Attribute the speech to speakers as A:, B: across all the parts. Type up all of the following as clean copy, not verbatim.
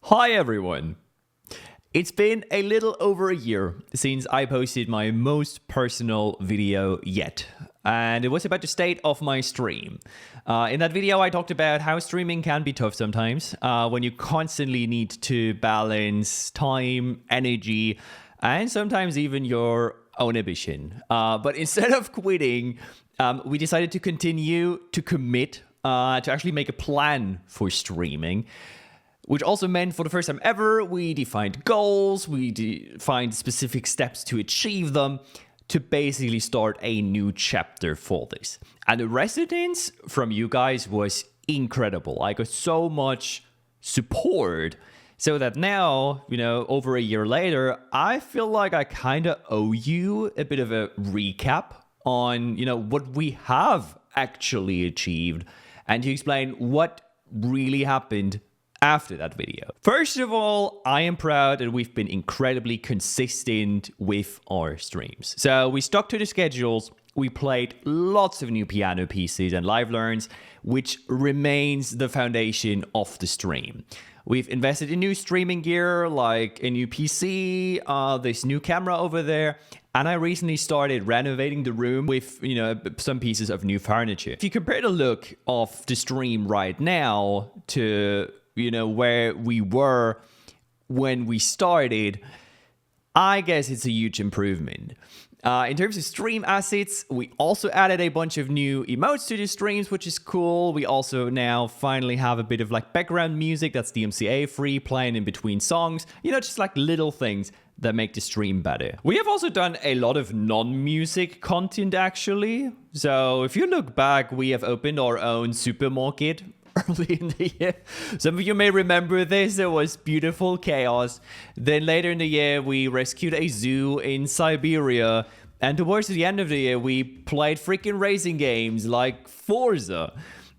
A: Hi everyone! It's been a little over a year since I posted my most personal video yet, and it was about the state of my stream. In that video I talked about how streaming can be tough sometimes, when you constantly need to balance time, energy, and sometimes even your own ambition. But instead of quitting, we decided to continue to commit to actually make a plan for streaming. Which also meant for the first time ever, we defined goals, we defined specific steps to achieve them, to basically start a new chapter for this. And the resonance from you guys was incredible. I got so much support, so that now, over a year later, I feel like I kind of owe you a bit of a recap on, what we have actually achieved, and to explain what really happened after that video. First of all, I am proud that we've been incredibly consistent with our streams. So we stuck to the schedules, we played lots of new piano pieces and live learns, which remains the foundation of the stream. We've invested in new streaming gear, like a new PC, this new camera over there, and I recently started renovating the room with, some pieces of new furniture. If you compare the look of the stream right now to where we were when we started, I guess it's a huge improvement. In terms of stream assets, we also added a bunch of new emotes to the streams, which is cool. We also now finally have a bit of background music that's DMCA free, playing in between songs, just little things that make the stream better. We have also done a lot of non-music content actually. So if you look back, we have opened our own supermarket early in the year. Some of you may remember this. It was beautiful chaos. Then later in the year, we rescued a zoo in Siberia. And towards the end of the year, we played freaking racing games like Forza.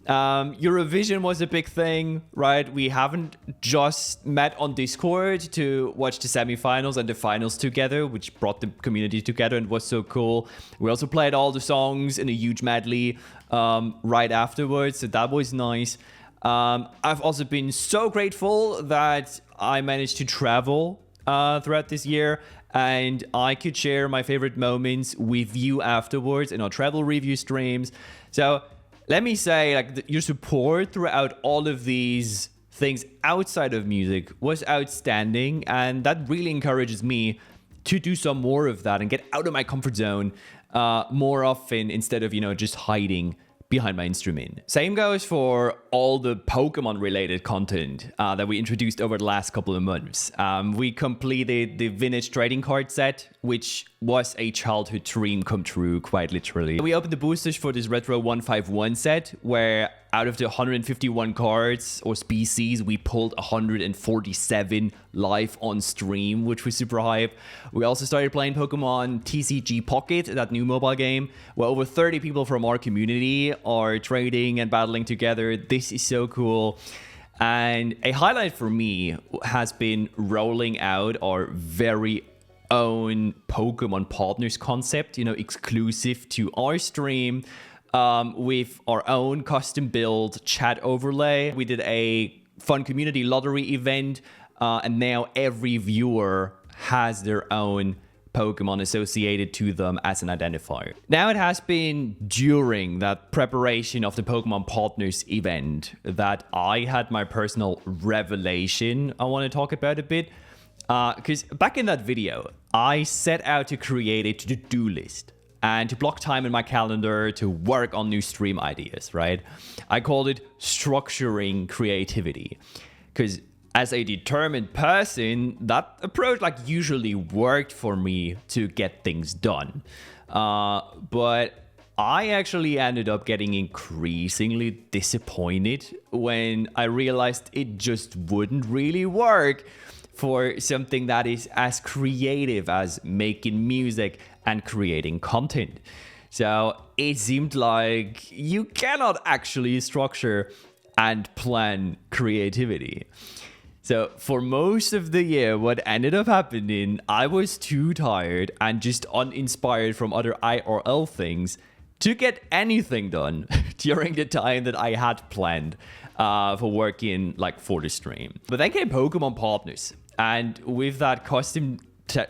A: Eurovision was a big thing, right? We haven't just met on Discord to watch the semifinals and the finals together, which brought the community together and was so cool. We also played all the songs in a huge medley right afterwards, so that was nice. I've also been so grateful that I managed to travel throughout this year, and I could share my favorite moments with you afterwards in our travel review streams. So let me say, your support throughout all of these things outside of music was outstanding, and that really encourages me to do some more of that and get out of my comfort zone more often, instead of, just hiding behind my instrument. Same goes for all the Pokemon related content that we introduced over the last couple of months. We completed the vintage trading card set, which was a childhood dream come true, quite literally. We opened the boosters for this Retro 151 set, where out of the 151 cards or species, we pulled 147 live on stream, which was super hype. We also started playing Pokemon TCG Pocket, that new mobile game, where over 30 people from our community are trading and battling together. This is so cool. And a highlight for me has been rolling out our very own Pokemon Partners concept, exclusive to our stream, with our own custom build chat overlay. We did a fun community lottery event, and now every viewer has their own Pokemon associated to them as an identifier. Now, it has been during that preparation of the Pokemon Partners event that I had my personal revelation I want to talk about a bit. Because back in that video, I set out to create a to-do list and to block time in my calendar to work on new stream ideas, right? I called it structuring creativity, because as a determined person, that approach usually worked for me to get things done. But I actually ended up getting increasingly disappointed when I realized it just wouldn't really work for something that is as creative as making music and creating content. So it seemed like you cannot actually structure and plan creativity. So for most of the year, what ended up happening, I was too tired and just uninspired from other IRL things to get anything done during the time that I had planned. for working like for the stream. But then came Pokemon Partners, and with that custom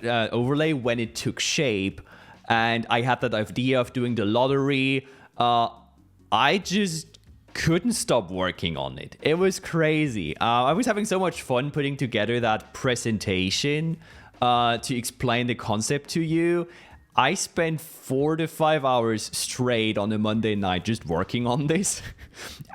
A: overlay, when it took shape, and I had that idea of doing the lottery, I just couldn't stop working on it. It was crazy. I was having so much fun putting together that presentation to explain the concept to you. I spent 4 to 5 hours straight on a Monday night just working on this.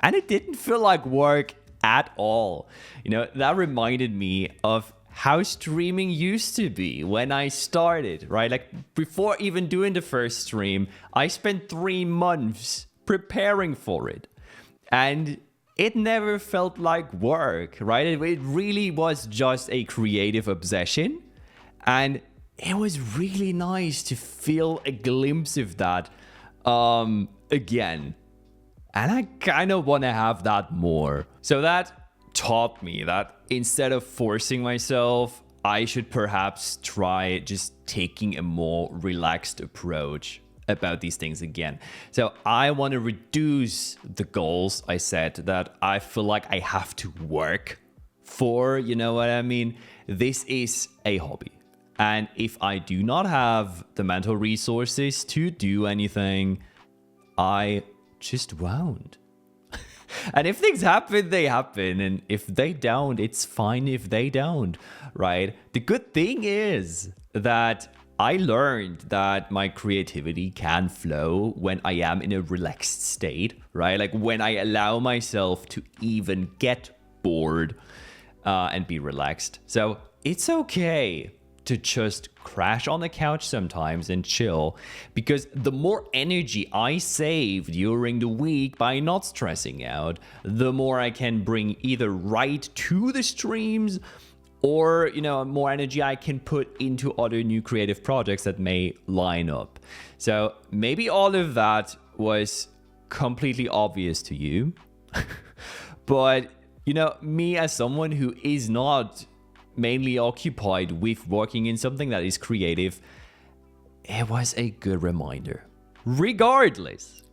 A: And it didn't feel like work at all. You know, that reminded me of how streaming used to be when I started, right? Like before even doing the first stream, I spent 3 months preparing for it. And it never felt like work, right? It really was just a creative obsession. And it was really nice to feel a glimpse of that again. And I kind of want to have that more. So that taught me that instead of forcing myself, I should perhaps try just taking a more relaxed approach about these things again. So I want to reduce the goals I set that I feel like I have to work for, you know what I mean? This is a hobby. And if I do not have the mental resources to do anything, I just won't. And if things happen, they happen. And if they don't, it's fine if they don't, right? The good thing is that I learned that my creativity can flow when I am in a relaxed state, right? Like when I allow myself to even get bored and be relaxed. So it's okay to just crash on the couch sometimes and chill, because the more energy I save during the week by not stressing out, the more I can bring either right to the streams or, you know, more energy I can put into other new creative projects that may line up. So maybe all of that was completely obvious to you, but, you know, me as someone who is not mainly occupied with working in something that is creative, it was a good reminder. Regardless,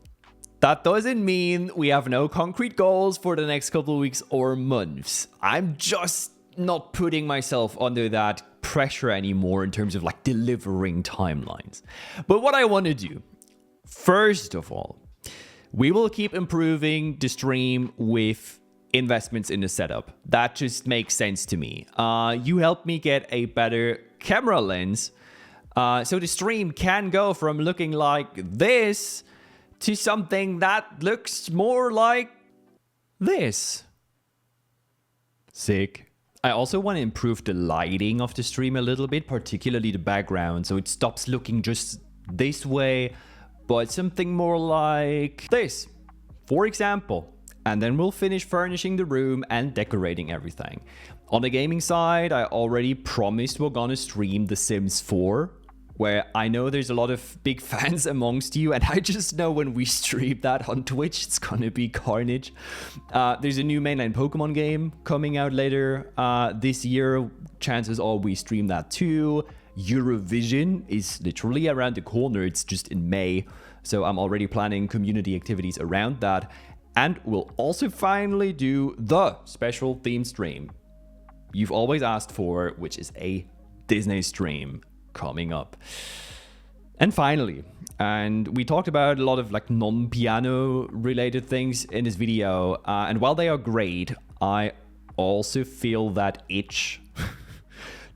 A: that doesn't mean we have no concrete goals for the next couple of weeks or months. I'm just not putting myself under that pressure anymore in terms of like delivering timelines. But what I want to do, first of all, we will keep improving the stream with investments in the setup. That just makes sense to me. You helped me get a better camera lens, so the stream can go from looking like this to something that looks more like this. Sick. I also want to improve the lighting of the stream a little bit, particularly the background, so it stops looking just this way, but something more like this, for example. And then we'll finish furnishing the room and decorating everything. On the gaming side, I already promised we're gonna stream The Sims 4, where I know there's a lot of big fans amongst you, and I just know when we stream that on Twitch, it's gonna be carnage. There's a new mainline Pokemon game coming out later this year. Chances are we stream that too. Eurovision is literally around the corner. It's just in May. So I'm already planning community activities around that. And we'll also finally do the special theme stream you've always asked for, which is a Disney stream coming up. And finally, and we talked about a lot of like non-piano related things in this video, and while they are great, I also feel that itch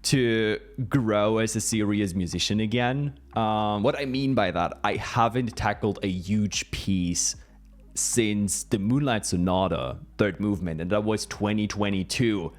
A: to grow as a serious musician again. What I mean by that, I haven't tackled a huge piece since the Moonlight Sonata third movement, and that was 2022.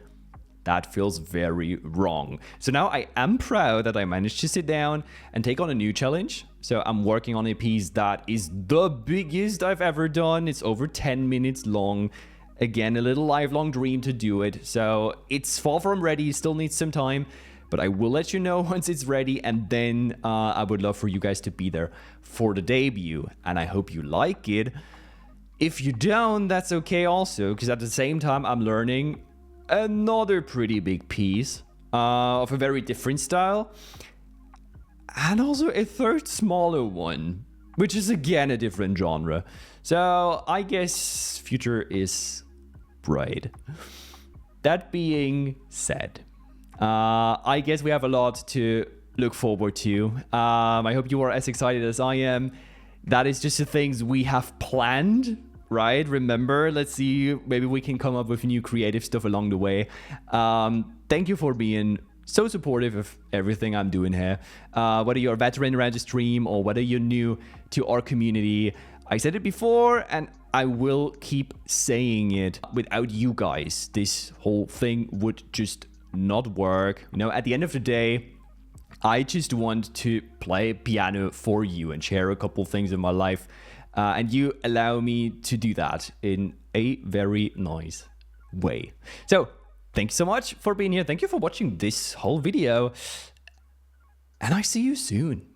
A: That feels very wrong. So now I am proud that I managed to sit down and take on a new challenge. So I'm working on a piece that is the biggest I've ever done. It's over 10 minutes long. Again, a little lifelong dream to do it. So it's far from ready, still needs some time, but I will let you know once it's ready, and then I would love for you guys to be there for the debut, and I hope you like it. If you don't, that's okay also, because at the same time, I'm learning another pretty big piece of a very different style, and also a third smaller one, which is again a different genre. So I guess future is Right. That being said, I guess we have a lot to look forward to. I hope you are as excited as I am. That is just the things we have planned, right? Remember, let's see, maybe we can come up with new creative stuff along the way. Thank you for being so supportive of everything I'm doing here. Whether you're a veteran around the stream or whether you're new to our community, I said it before and I will keep saying it. Without you guys, this whole thing would just not work. You know, at the end of the day, I just want to play piano for you and share a couple things in my life. And you allow me to do that in a very nice way. So thank you so much for being here. Thank you for watching this whole video. And I see you soon.